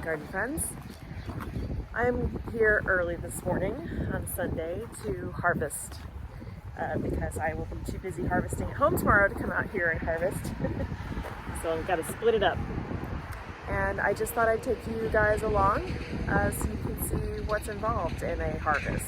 garden friends. I'm here early this morning on Sunday to harvest because I will be too busy harvesting at home tomorrow to come out here and harvest. So I've got to split it up. And I just thought I'd take you guys along so you can see what's involved in a harvest.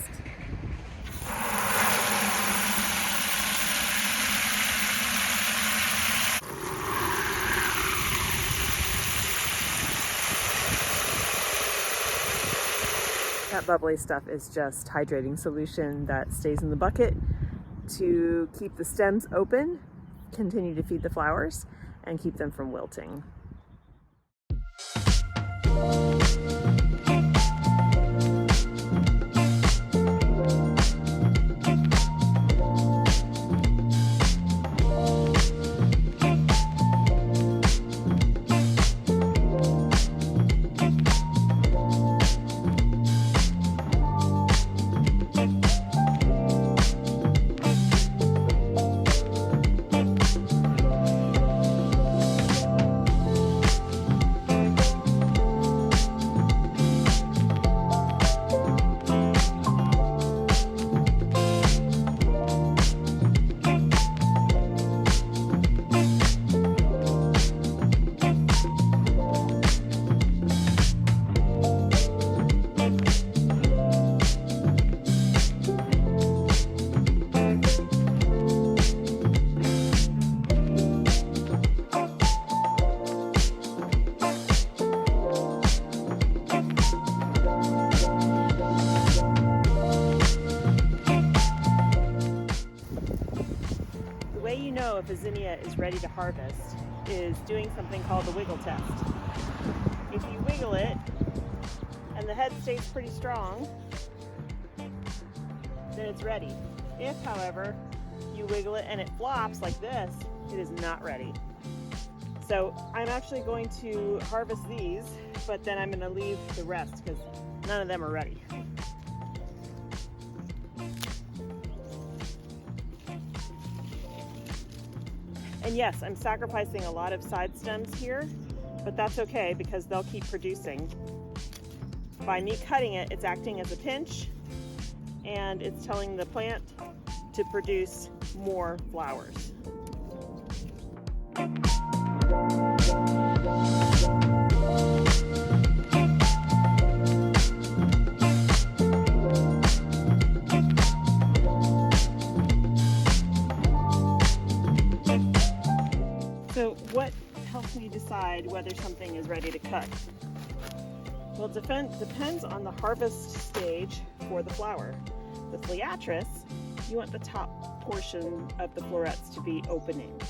That bubbly stuff is just hydrating solution that stays in the bucket to keep the stems open, continue to feed the flowers, and keep them from wilting. The way you know if a zinnia is ready to harvest is doing something called the wiggle test. If you wiggle it and the head stays pretty strong, then it's ready. If, however, you wiggle it and it flops like this, it is not ready. So I'm actually going to harvest these, but then I'm going to leave the rest because none of them are ready. And yes, I'm sacrificing a lot of side stems here, but that's okay because they'll keep producing. By me cutting it, it's acting as a pinch and it's telling the plant to produce more flowers. So what helps me decide whether something is ready to cut? Well, it depends on the harvest stage for the flower. The Phliatris, you want the top portion of the florets to be opening.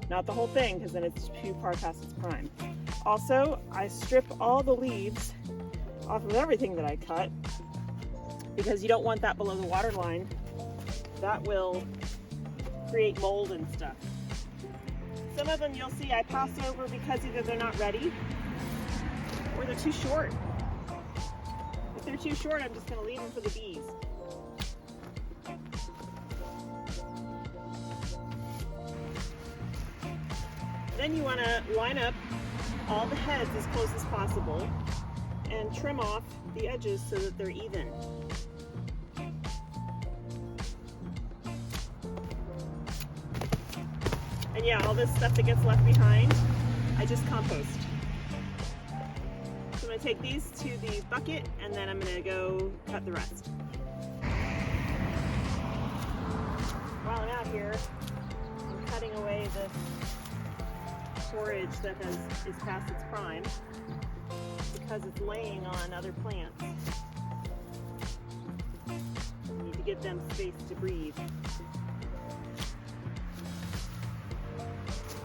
Not the whole thing, because then it's too far past its prime. Also, I strip all the leaves off of everything that I cut because you don't want that below the water line. That will create mold and stuff. Some of them you'll see I pass over because either they're not ready or they're too short. If they're too short, I'm just going to leave them for the bees. Then you want to line up all the heads as close as possible and trim off the edges so that they're even. And yeah, all this stuff that gets left behind, I just compost. So I'm going to take these to the bucket and then I'm going to go cut the rest. While I'm out here, I'm cutting away this forage that is past its prime because it's laying on other plants. You need to give them space to breathe.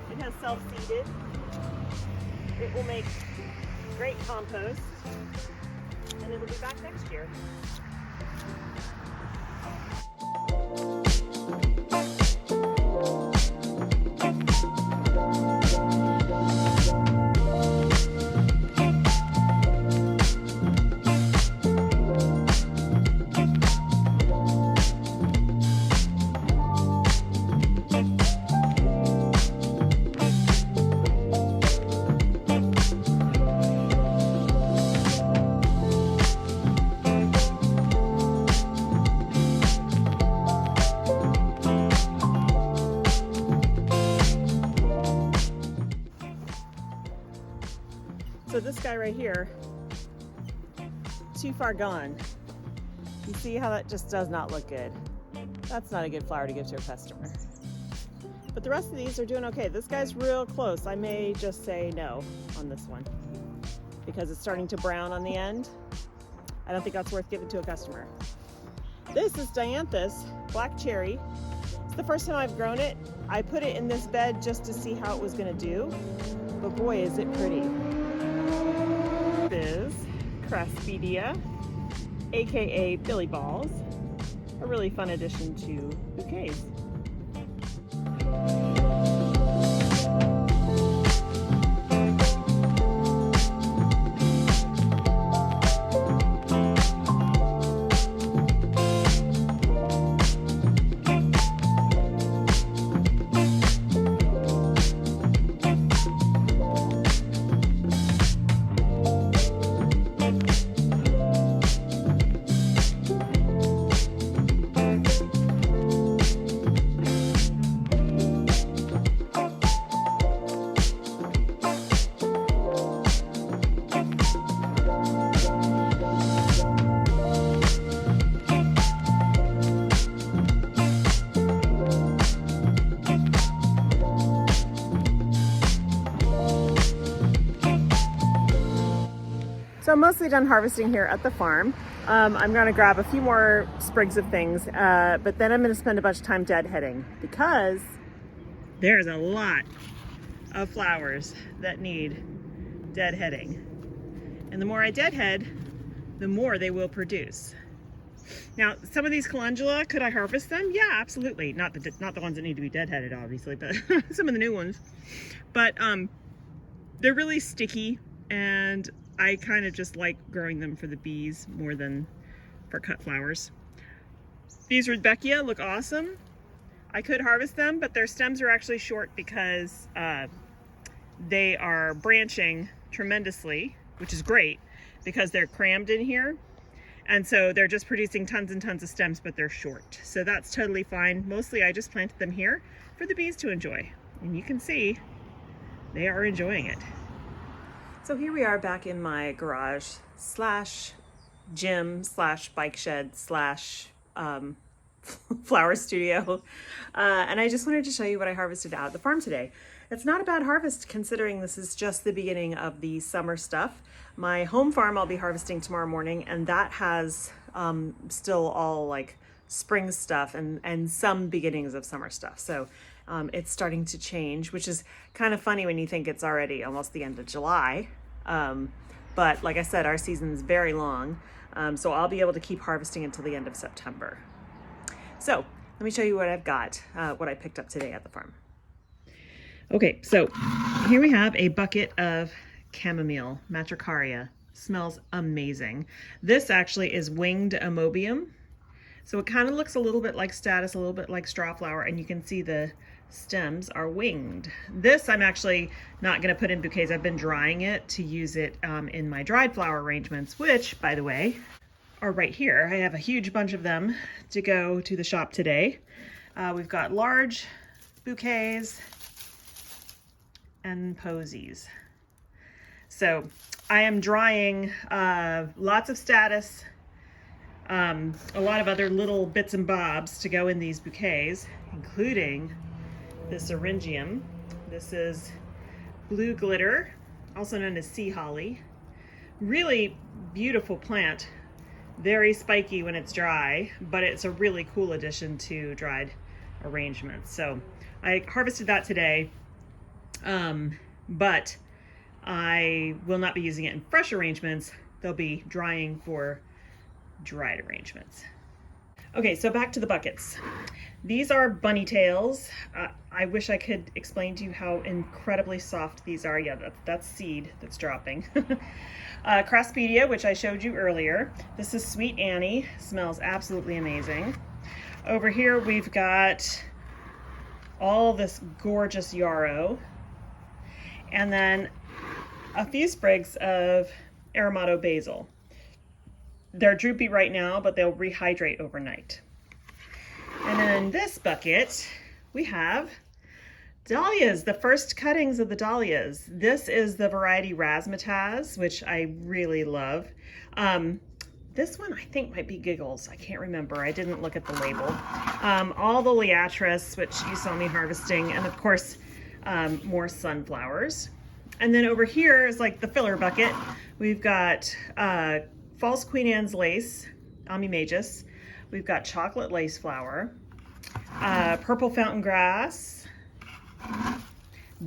It has self-seeded. It will make great compost and it'll be back next year. So this guy right here, too far gone. You see how that just does not look good. That's not a good flower to give to a customer. But the rest of these are doing okay. This guy's real close. I may just say no on this one because it's starting to brown on the end. I don't think that's worth giving to a customer. This is Dianthus Black Cherry. It's the first time I've grown it. I put it in this bed just to see how it was gonna do, but boy, is it pretty. This is Craspedia, AKA Billy Balls, a really fun addition to bouquets. So I'm mostly done harvesting here at the farm. I'm gonna grab a few more sprigs of things, but then I'm gonna spend a bunch of time deadheading because there's a lot of flowers that need deadheading. And the more I deadhead, the more they will produce. Now, some of these calendula, could I harvest them? Yeah, absolutely. Not the ones that need to be deadheaded, obviously, but some of the new ones. But they're really sticky, and I kind of just like growing them for the bees more than for cut flowers. These Rudbeckia look awesome. I could harvest them, but their stems are actually short because they are branching tremendously, which is great because they're crammed in here. And so they're just producing tons and tons of stems, but they're short. So that's totally fine. Mostly I just planted them here for the bees to enjoy. And you can see they are enjoying it. So here we are back in my garage slash gym slash bike shed slash flower studio. And I just wanted to show you what I harvested out at the farm today. It's not a bad harvest considering this is just the beginning of the summer stuff. My home farm I'll be harvesting tomorrow morning, and that has still all like spring stuff and some beginnings of summer stuff. So it's starting to change, which is kind of funny when you think it's already almost the end of July. But like I said, our season's very long. So I'll be able to keep harvesting until the end of September. So let me show you what I've got, what I picked up today at the farm. Okay, so here we have a bucket of chamomile, Matricaria. Smells amazing. This actually is winged amoebium. So it kind of looks a little bit like statice, a little bit like straw flower, and you can see the stems are winged. This I'm actually not going to put in bouquets. I've been drying it to use it in my dried flower arrangements, which, by the way, are right here. I have a huge bunch of them to go to the shop today. We've got large bouquets and posies. So I am drying lots of statice, a lot of other little bits and bobs to go in these bouquets, including this Syringium. This is blue glitter, also known as sea holly. Really beautiful plant, very spiky when it's dry, but it's a really cool addition to dried arrangements. So I harvested that today, but I will not be using it in fresh arrangements. They'll be drying for dried arrangements. Okay, so back to the buckets. These are bunny tails. I wish I could explain to you how incredibly soft these are. Yeah, that's seed that's dropping. Craspedia, which I showed you earlier. This is Sweet Annie. Smells absolutely amazing. Over here we've got all this gorgeous yarrow. And then a few sprigs of Aromato basil. They're droopy right now, but they'll rehydrate overnight. And then in this bucket, we have Dahlias, the first cuttings of the dahlias. This is the variety Razzmatazz, which I really love. This one I think might be Giggles. I can't remember. I didn't look at the label. All the Liatris, which you saw me harvesting, and of course, more sunflowers. And then over here is like the filler bucket. We've got false Queen Anne's lace, Amimagis. We've got chocolate lace flower, purple fountain grass,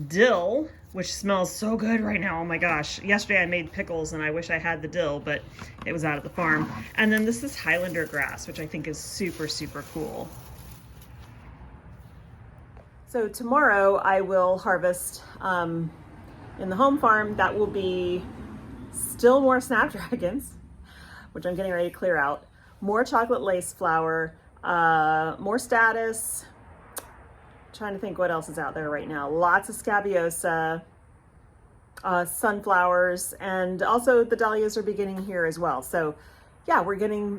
dill, which smells so good right now. Oh my gosh. Yesterday I made pickles and I wish I had the dill, but it was out at the farm. And then this is Highlander grass, which I think is super, super cool. So tomorrow I will harvest in the home farm. That will be still more snapdragons, which I'm getting ready to clear out. More chocolate lace flower, more statice. Trying to think what else is out there right now. Lots of scabiosa, sunflowers, and also the dahlias are beginning here as well. So yeah, we're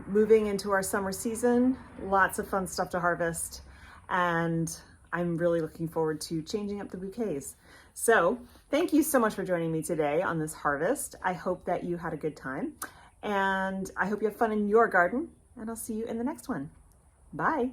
moving into our summer season. Lots of fun stuff to harvest, and I'm really looking forward to changing up the bouquets. So thank you so much for joining me today on this harvest. I hope that you had a good time, and I hope you have fun in your garden, and I'll see you in the next one. Bye.